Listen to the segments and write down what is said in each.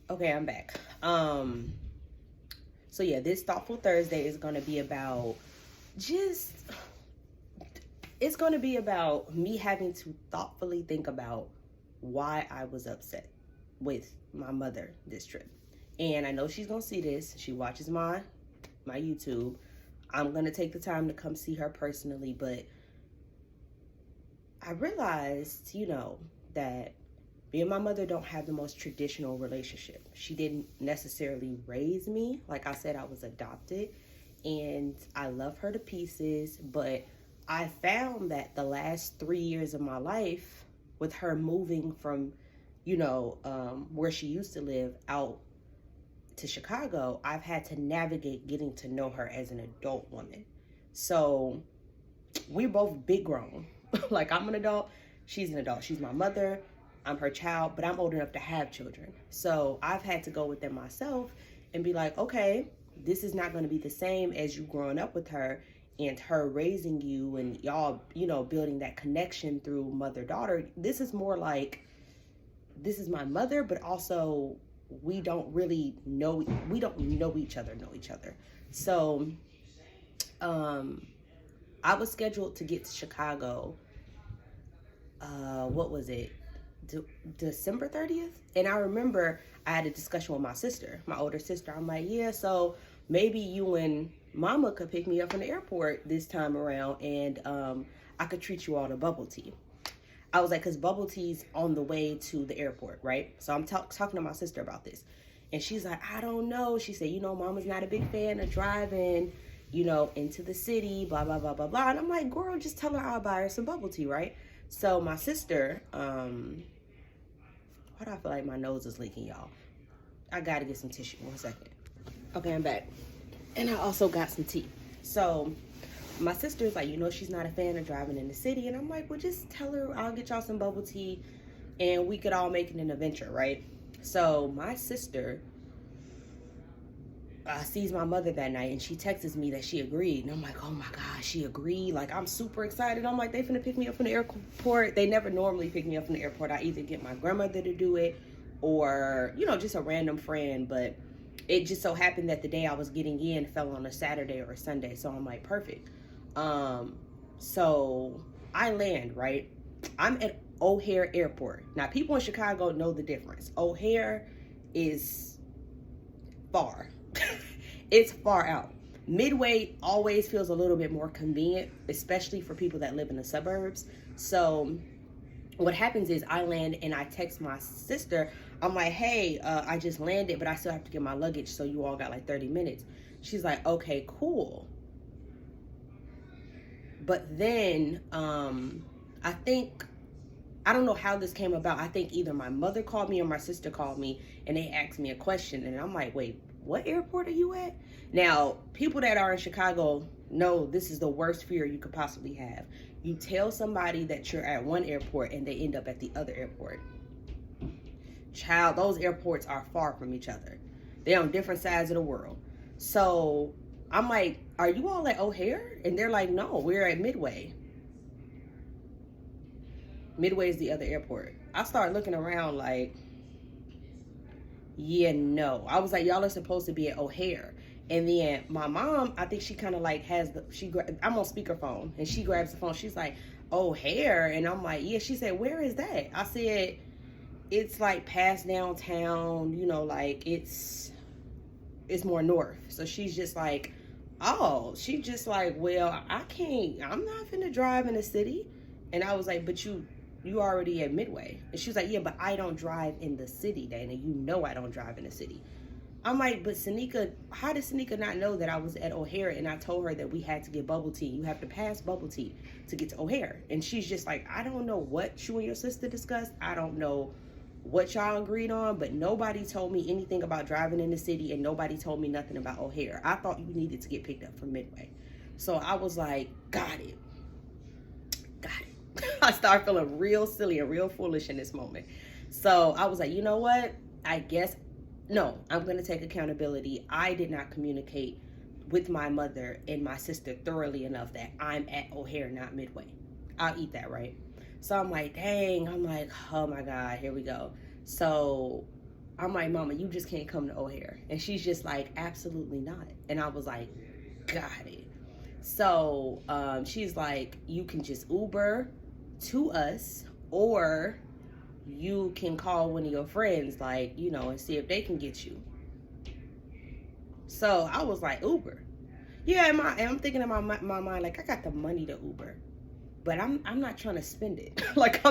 Okay, I'm back. So yeah, this Thoughtful Thursday is gonna be about just it's gonna be about me having to thoughtfully think about why I was upset with my mother this trip. And I know she's gonna see this. She watches my YouTube. I'm gonna take the time to come see her personally, but I realized, that me and my mother don't have the most traditional relationship. She didn't necessarily raise me. Like I said, I was adopted and I love her to pieces, but I found that the last 3 years of my life, with her moving from, where she used to live out to Chicago, I've had to navigate getting to know her as an adult woman. So we're both big grown. Like I'm an adult, she's an adult. She's my mother, I'm her child, but I'm old enough to have children. So I've had to go within myself and be like, okay, this is not going to be the same as you growing up with her and her raising you and y'all, building that connection through mother-daughter. This is more like, this is my mother, but also we don't know each other. So I was scheduled to get to Chicago. What was it? December 30th? And I remember I had a discussion with my sister, my older sister. I'm like, yeah, so maybe you and mama could pick me up from the airport this time around, and I could treat you all to bubble tea. I was like, because bubble tea's on the way to the airport, right? So I'm talking to my sister about this. And she's like, I don't know. She said, mama's not a big fan of driving, into the city, blah, blah, blah, blah, blah. And I'm like, girl, just tell her I'll buy her some bubble tea, right? So my sister, why do I feel like my nose is leaking, y'all? I gotta get some tissue. 1 second. Okay, I'm back. And I also got some tea. So my sister's like, she's not a fan of driving in the city. And I'm like, well, just tell her I'll get y'all some bubble tea and we could all make it an adventure, right? So my sister sees my mother that night and she texts me that she agreed. And I'm like, oh my God, she agreed. Like, I'm super excited. I'm like, they finna pick me up from the airport. They never normally pick me up from the airport. I either get my grandmother to do it or, just a random friend. But it just so happened that the day I was getting in fell on a Saturday or a Sunday. So I'm like, perfect. So I land, right? I'm at O'Hare Airport. Now, people in Chicago know the difference. O'Hare is far. It's far out. Midway always feels a little bit more convenient, especially for people that live in the suburbs. So what happens is I land and I text my sister. I'm like, hey, I just landed, but I still have to get my luggage. So you all got like 30 minutes. She's like, okay, cool. But then I don't know how this came about. I think either my mother called me or my sister called me and they asked me a question. And I'm like, wait, what airport are you at? Now, people that are in Chicago know this is the worst fear you could possibly have. You tell somebody that you're at one airport and they end up at the other airport. Child, those airports are far from each other. They're on different sides of the world. So I'm like, are you all at O'Hare? And they're like, no, we're at Midway. Midway is the other airport. I started looking around like, yeah, no. I was like, y'all are supposed to be at O'Hare. And then my mom, I think she kind of like I'm on speakerphone and she grabs the phone. She's like, O'Hare. And I'm like, yeah. She said, where is that? I said, it's like past downtown, like it's more north. So she's just like, oh, she's just like, well, I'm not finna drive in the city. And I was like, but you already at Midway. And she was like, yeah, but I don't drive in the city, Dana. I don't drive in the city. I'm like, but Sanika, how did Sanika not know that I was at O'Hare and I told her that we had to get bubble tea? You have to pass bubble tea to get to O'Hare. And she's just like, I don't know what you and your sister discussed. I don't know what y'all agreed on, but nobody told me anything about driving in the city and nobody told me nothing about O'Hare. I thought you needed to get picked up from Midway. So I was like, got it. I started feeling real silly and real foolish in this moment. So I was like, you know what? I'm going to take accountability. I did not communicate with my mother and my sister thoroughly enough that I'm at O'Hare, not Midway. I'll eat that, right? So I'm like, dang. I'm like, oh my God, here we go. So I'm like, Mama, you just can't come to O'Hare. And she's just like, absolutely not. And I was like, got it. So she's like, you can just Uber to us, or you can call one of your friends, like, you know, and see if they can get you. So I was like, Uber. Yeah, and I'm thinking in my mind, like, I got the money to Uber, but I'm not trying to spend it. Like,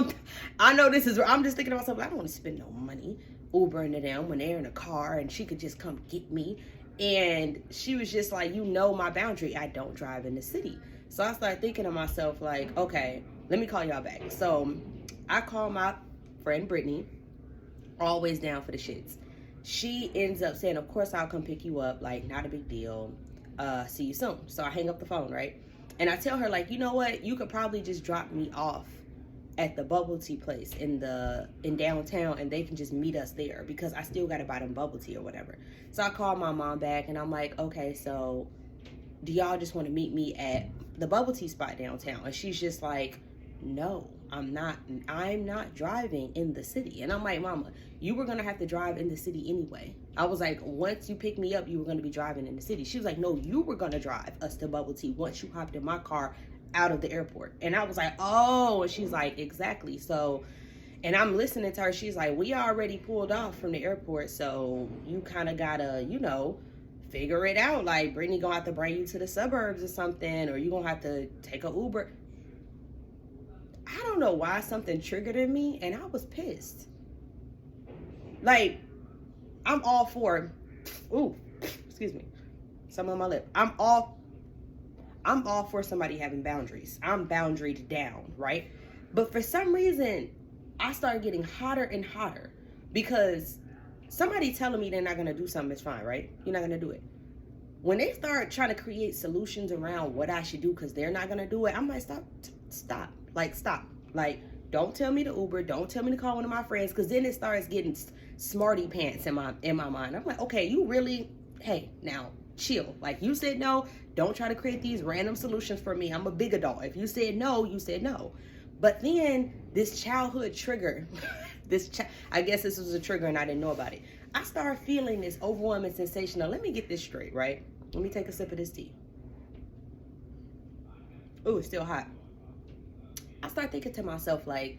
I know this is, I'm just thinking to myself, I don't want to spend no money Ubering to them when they're in a car and she could just come get me. And she was just like, you know my boundary, I don't drive in the city. So I started thinking to myself, like, okay, let me call y'all back. So I call my friend Brittany, always down for the shits. She ends up saying, of course I'll come pick you up, like, not a big deal. See you soon. So I hang up the phone, right? And I tell her, like, you know what? You could probably just drop me off at the bubble tea place in downtown, and they can just meet us there, because I still got to buy them bubble tea or whatever. So I call my mom back, and I'm like, okay, so do y'all just want to meet me at the bubble tea spot downtown? And she's just like, no, I'm not driving in the city. And I'm like, Mama, you were gonna have to drive in the city anyway. I was like, once you pick me up, you were gonna be driving in the city. She was like, no, you were gonna drive us to bubble tea once you hopped in my car out of the airport. And I was like, oh. And she's like, exactly. So, and I'm listening to her. She's like, we already pulled off from the airport, so you kind of gotta, you know, figure it out. Like, Brittany gonna have to bring you to the suburbs or something, or you gonna have to take a Uber. I don't know why something triggered in me, and I was pissed. Like, I'm all for, excuse me, some on my lip. I'm all for somebody having boundaries. I'm boundaried down, right? But for some reason, I started getting hotter and hotter, because somebody telling me they're not going to do something is fine, right? You're not going to do it. When they start trying to create solutions around what I should do because they're not going to do it, I'm like, stop. Like, stop. Like, don't tell me to Uber. Don't tell me to call one of my friends, because then it starts getting smarty pants in my mind. I'm like, okay, you really, hey, now chill. Like, you said no. Don't try to create these random solutions for me. I'm a big adult. If you said no, you said no. But then this childhood trigger, I guess this was a trigger and I didn't know about it. I started feeling this overwhelming sensation. Now, let me get this straight, right? Let me take a sip of this tea. Oh, it's still hot. I started thinking to myself, like,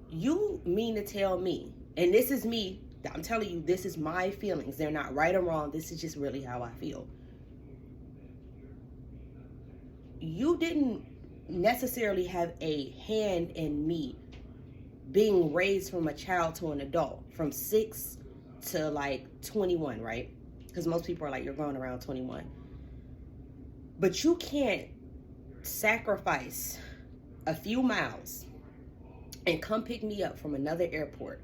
you mean to tell me, and this is me, I'm telling you, this is my feelings. They're not right or wrong. This is just really how I feel. You didn't necessarily have a hand in me being raised from a child to an adult, from 6 to like 21, right? Because most people are like, you're growing around 21. But you can't sacrifice a few miles and come pick me up from another airport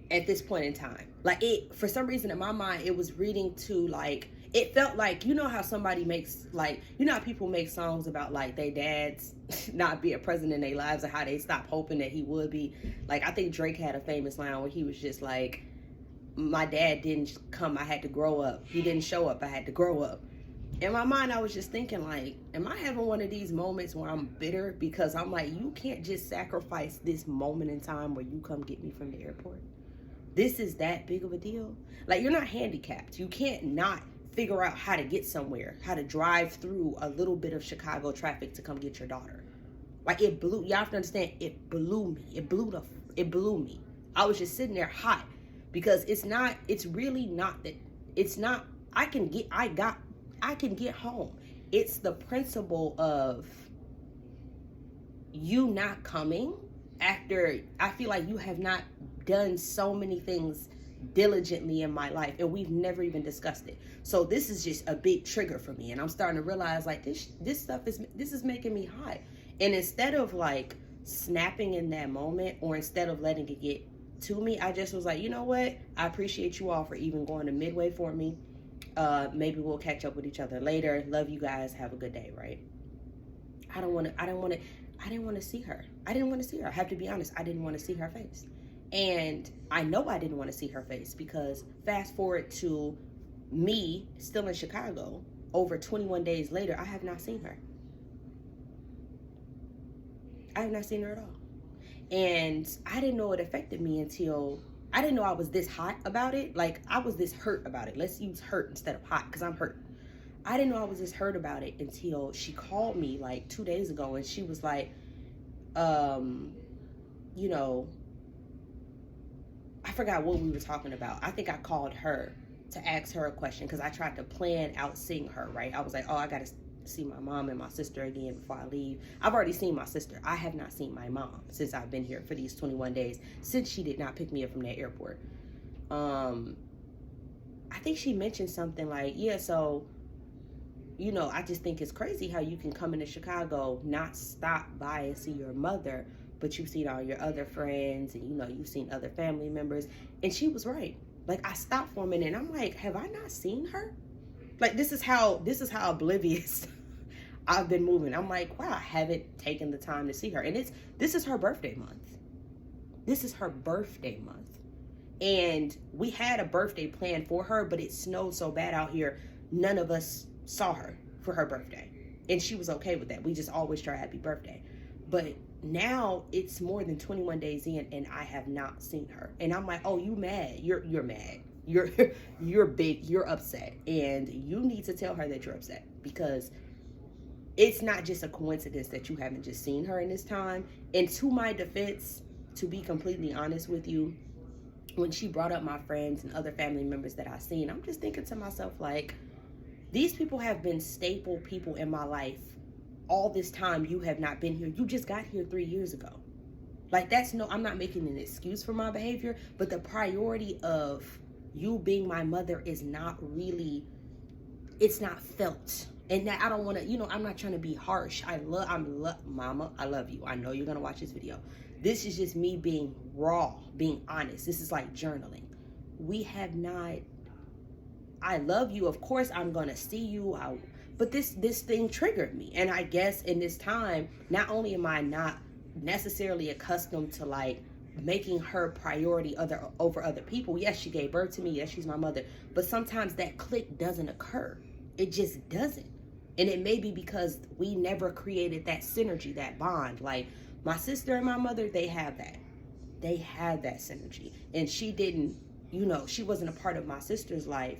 at this point in time. Like, it, for some reason in my mind, it was reading to, like, it felt like, you know how somebody makes, like, you know how people make songs about, like, their dads not being present in their lives, or how they stopped hoping that he would be. Like, I think Drake had a famous line where he was just like, my dad didn't come, I had to grow up. He didn't show up, I had to grow up. In my mind, I was just thinking, like, am I having one of these moments where I'm bitter because I'm like, you can't just sacrifice this moment in time where you come get me from the airport? This is that big of a deal? Like, you're not handicapped. You can't not figure out how to get somewhere, how to drive through a little bit of Chicago traffic to come get your daughter. Like, it blew, y'all have to understand, it blew me. It blew me. I was just sitting there hot, because it's really not that, it's not, I can get home. It's the principle of you not coming after I feel like you have not done so many things diligently in my life, and we've never even discussed it. So this is just a big trigger for me, and I'm starting to realize, like, this stuff is making me hot. And instead of like snapping in that moment, or instead of letting it get to me, I just was like, you know what? I appreciate you all for even going to Midway for me. Maybe we'll catch up with each other later. Love you guys. Have a good day, right? I didn't want to see her. I didn't want to see her. I have to be honest. I didn't want to see her face. And I know I didn't want to see her face, because fast forward to me still in Chicago, over 21 days later, I have not seen her. I have not seen her at all. And I didn't know it affected me until I didn't know I was this hot about it. Like, I was this hurt about it. Let's use hurt instead of hot, because I'm hurt. I didn't know I was this hurt about it until she called me like 2 days ago, and she was like, you know, I forgot what we were talking about. I think I called her to ask her a question because I tried to plan out seeing her, right? I was like, oh, I got to see my mom and my sister again before I leave. I've already seen my sister. I have not seen my mom since I've been here for these 21 days, since she did not pick me up from that airport. I think she mentioned something like, yeah, so, you know, I just think it's crazy how you can come into Chicago, not stop by and see your mother, but you've seen all your other friends and, you know, you've seen other family members. And she was right. Like, I stopped for a minute and I'm like, have I not seen her? Like, this is how oblivious I've been moving. I'm like, wow, I haven't taken the time to see her. And this is her birthday month. This is her birthday month. And we had a birthday plan for her, but it snowed so bad out here, none of us saw her for her birthday. And she was okay with that. We just always try happy birthday. But now it's more than 21 days in and I have not seen her. And I'm like, oh, you mad? You're mad. You're big. You're upset. And you need to tell her that you're upset, because it's not just a coincidence that you haven't just seen her in this time. And to my defense, to be completely honest with you, when she brought up my friends and other family members that I've seen, I'm just thinking to myself, like, these people have been staple people in my life all this time. You have not been here. You just got here 3 years ago. Like, I'm not making an excuse for my behavior, but the priority of you being my mother is not really, it's not felt. And that I don't want to, you know, I'm not trying to be harsh. Mama, I love you. I know you're going to watch this video. This is just me being raw, being honest. This is like journaling. We have not, I love you. Of course, I'm going to see you. But this thing triggered me. And I guess in this time, not only am I not necessarily accustomed to like making her priority over other people. Yes, she gave birth to me. Yes, she's my mother. But sometimes that click doesn't occur. It just doesn't. And it may be because we never created that synergy, that bond. Like, my sister and my mother, they have that. They had that synergy. And she didn't, you know, she wasn't a part of my sister's life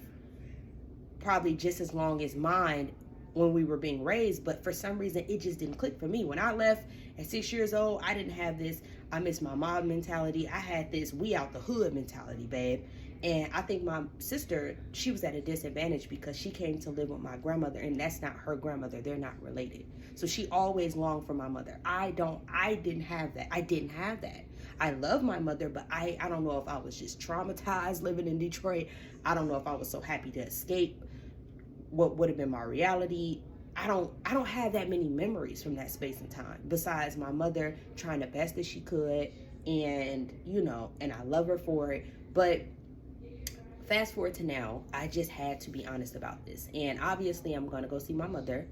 probably just as long as mine when we were being raised. But for some reason, it just didn't click for me. When I left at 6 years old, I didn't have this I miss my mom mentality. I had this we out the hood mentality, babe. And I think my sister, she was at a disadvantage because she came to live with my grandmother, and that's not her grandmother. They're not related. So she always longed for my mother. I didn't have that. I didn't have that. I love my mother, but I don't know if I was just traumatized living in Detroit. I don't know if I was so happy to escape what would have been my reality. I don't have that many memories from that space and time, besides my mother trying the best that she could, and you know, and I love her for it. But fast forward to now, I just had to be honest about this. And obviously I'm going to go see my mother.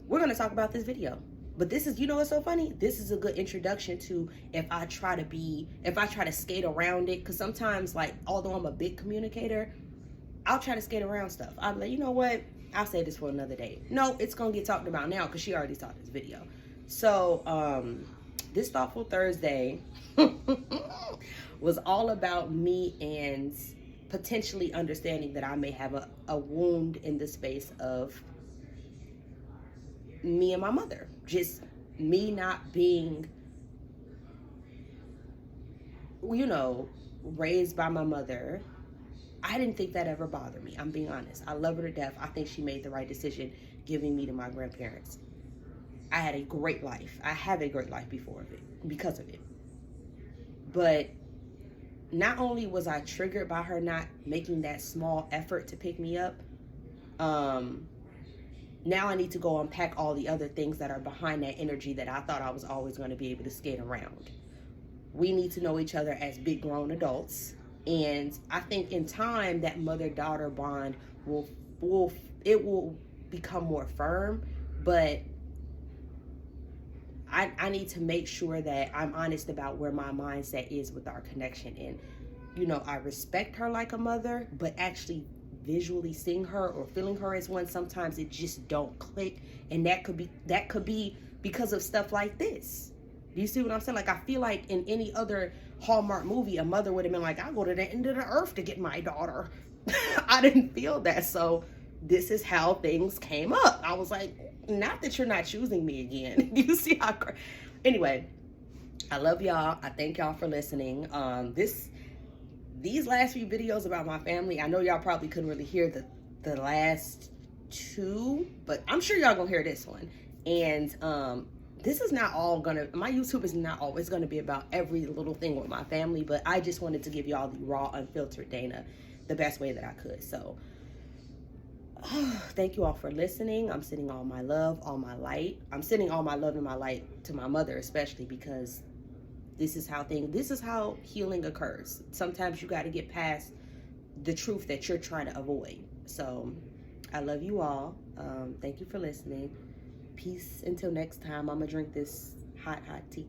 We're going to talk about this video. But this is, you know what's so funny? This is a good introduction to if I try to skate around it. Because sometimes, like, although I'm a big communicator, I'll try to skate around stuff. I'll be like, you know what? I'll say this for another day. No, it's going to get talked about now because she already saw this video. So, this Thoughtful Thursday was all about me and potentially understanding that I may have a wound in the space of me and my mother. Just me not being, you know, raised by my mother. I didn't think that ever bothered me. I'm being honest. I love her to death. I think she made the right decision giving me to my grandparents. I had a great life. I have a great life because of it. But not only was I triggered by her not making that small effort to pick me up, now I need to go unpack all the other things that are behind that energy that I thought I was always going to be able to skate around. We need to know each other as big grown adults. And I think in time that mother-daughter bond will become more firm. But I need to make sure that I'm honest about where my mindset is with our connection. And, you know, I respect her like a mother, but actually visually seeing her or feeling her as one, sometimes it just don't click. And that could be because of stuff like this. Do you see what I'm saying? Like, I feel like in any other Hallmark movie, a mother would have been like, I'll go to the end of the earth to get my daughter. I didn't feel that. So this is how things came up. I was like, not that you're not choosing me again. You see how... Anyway, I love y'all. I thank y'all for listening. These last few videos about my family, I know y'all probably couldn't really hear the last two, but I'm sure y'all gonna hear this one. And this is not all gonna, my YouTube is not always gonna be about every little thing with my family, but I just wanted to give y'all the raw, unfiltered Dana the best way that I could. So thank you all for listening. I'm sending all my love, all my light. I'm sending all my love and my light to my mother, especially because this is how healing occurs. Sometimes you got to get past the truth that you're trying to avoid. So I love you all. Thank you for listening. Peace until next time. I'm gonna drink this hot tea.